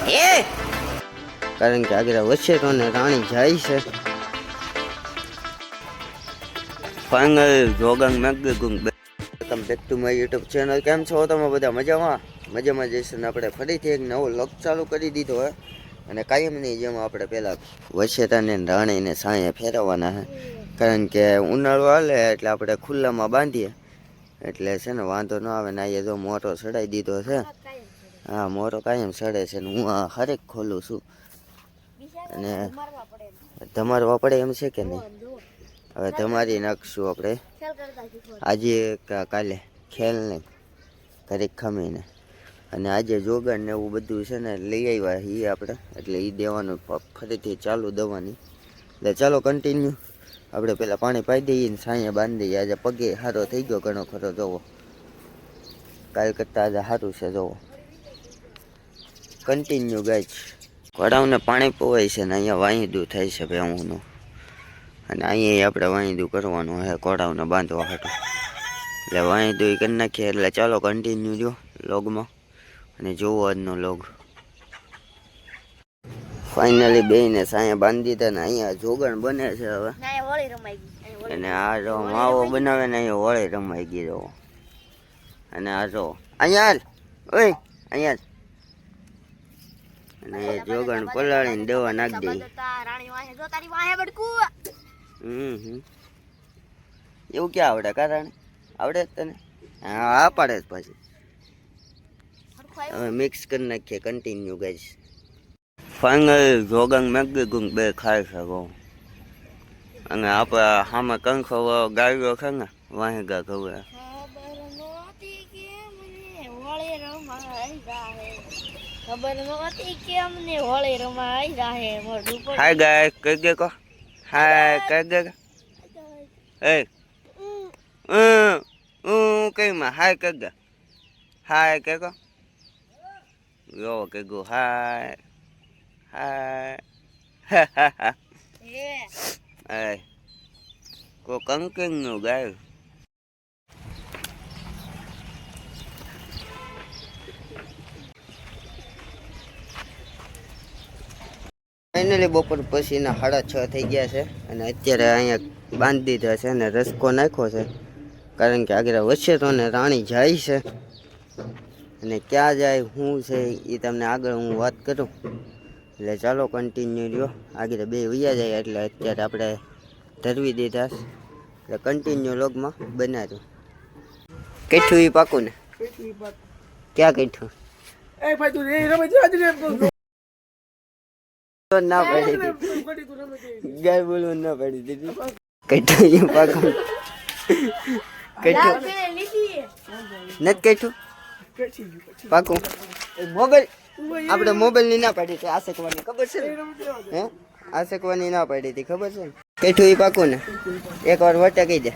એ કારણ કે આગળ વચ્ચે તો ને રાણી જાય છે. ફાઇનલ જોગંગ મેગુંગ welcome back to my YouTube channel. કેમ છો તમે બધા? મજામાં જઈશું. આપણે ફરીથી એક નવો લોક ચાલુ કરી દીધો હોય અને કાયમની જેમ આપણે પહેલાં વછેતાને રાણીને સાંયે ફેરવવાના છે. કારણ કે ઉનાળો હાલે એટલે આપણે ખુલ્લામાં બાંધીએ એટલે છે ને વાંધો ન આવે ને. અહીંયા જો મોટો ચડાવી દીધો છે. હા, મોટો કાયમ ચડે છે ને હું આ હરેક ખોલું છું અને તમારવા પડે એમ છે કે નહીં? હવે તમારી નાખશું આપણે આજે કાલે ખેલ નહીં ઘડીક ખમીને. અને આજે જોગણ ને એવું બધું છે ને લઈ આવ્યા એ આપણે, એટલે એ દેવાનું ફરીથી ચાલુ દવાની. એટલે ચાલો કન્ટિન્યુ. આપણે પહેલાં પાણી પાઈ દઈએ ને સાંયે બાંધી દઈએ. આજે પગે સારો થઈ ગયો ઘણો ખરો, જોવો કાલ કરતાં આજે સારું છે. જોવો કન્ટિન્યુ ગાય છે. ઘોડાઓને પાણી પવાય છે ને અહીંયા વાંયદું થાય છે ભેહુંનું, અને અહીંયા આપણે વાંયદું કરવાનું છે ઘોડાઓને બાંધવા હતું. એટલે વાંયદું કરી નાખીએ. એટલે ચાલો કન્ટિન્યુ જો લોગમાં અને જોવો આજનો લોગ. ફાઇનલી બેને સાંયે બાંધી દીધા ને અહીંયા જોગણ બને છે હવે. અને આ જો માવો બનાવે ને અહીંયા હોળી રમાઈ ગઈ જો. અને આ જો અહીંયા ઓય અહીંયા અને જોગણ પલાળીને દવા નાખી દઈ. એવું ક્યાં આવડે? કારણ આવડે જ તને? હા પાડે જ પાછી. હવે મિક્સ કરી નાખીએ કન્ટિન્યુ ગાઈસ. ફાઇનલ જોગંગ મેગુંગ બે ખાઈ શકો. અને આપણે સામે કંખો ગાયો છે ને વાંહગા ખબર. હાય ગાય કઈ ગે કો હાય કઈ ગે એ કઈ માં હાય કઈ ગે હાય કે કો યો કે ગો હાય હાય એ કો કંકિંગ નું ગાય. ફાઇનલી બપોર પછીના 6:30 થઈ ગયા છે અને અત્યારે અહીંયા બાંધી દીધા છે અને રસકો નાખ્યો છે. કારણ કે આગળ વચ્ચે તો ને રાણી જાય છે અને ક્યાં જાય શું છે એ તમને આગળ હું વાત કરું. એટલે ચાલો કન્ટિન્યુ રહ્યો. આગળ બે વૈયા જાય એટલે અત્યારે આપણે ધરવી દીધા એટલે કન્ટિન્યુ લોગમાં બનાવ્યું. કઈઠું એ પાકું ને? ક્યાં કઈઠું? ના પડી દીધી ગાય બોલવું ના પડી દીધી. કઈઠું પાકું કઈઠું નથી કઈઠું પાકું. મોબાઈલ આપણે મોબાઈલ ની ના પાડી હતી આ શકવાની ખબર છે ને? હે આ શકવાની ના પાડી હતી ખબર છે ને? કઈઠું એ પાકું ને? એક વાર વટા કહી દે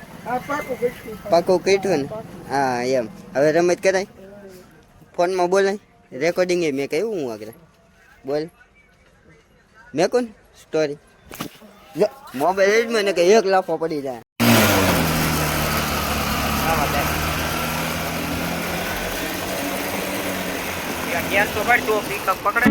પાકું કઈઠું ને? હા એમ. હવે રમત કરાય ફોનમાં બોલાય રેકોર્ડિંગ એ મેં કહ્યું હું આગળ બોલ મેં કોણ સ્ટોરી મોબાઈલ જ મને કે 1 લાફો પડી જાય. ગેસ તો કાઢ તો પિકઅપ પકડે.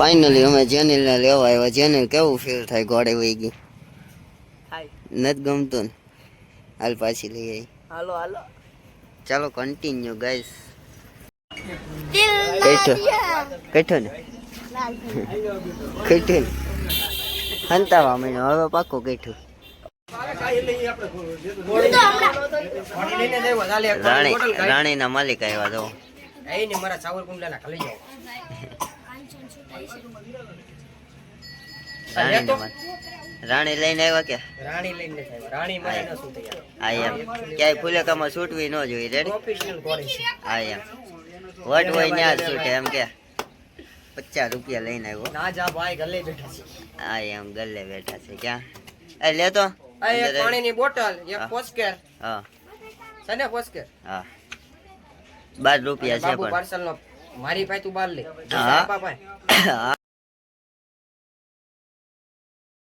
ફાઇનલી અમે જેનિલ ને લેવા આવ્યા. જેનિલ કેવું ફીલ થાય ઘોડે વહી ગઈ? નથી ગમતું ને? હાલ પાછી લઈ આવી. હાલો હાલો ચાલો કન્ટિન્યુ ગાઈસ. કઈઠો ને કઈઠું ને હંતાવા મહિનો હવે પાકો કઈઠું. રાણી ના માલિક આવ્યા તો રાણી લઈને આવ્યા કે આ એમ ક્યાંય ફુલેકામાં છૂટવી ન જોઈએ. રેડી આ એમ વટ હોય ત્યાં જ છૂટે એમ કે 50 રૂપિયા લઈને આવ્યો. હા એમ ગલ્લે બેઠા છે. ક્યાં એ લેતો પાણીની બોટલ એક પોસ્કેર હા સને પોસ્કેર હા 12 રૂપિયા છે બાબુ પણ પાર્સલ નો મારી પાસે તું બાર લે હા આપા પાસે હા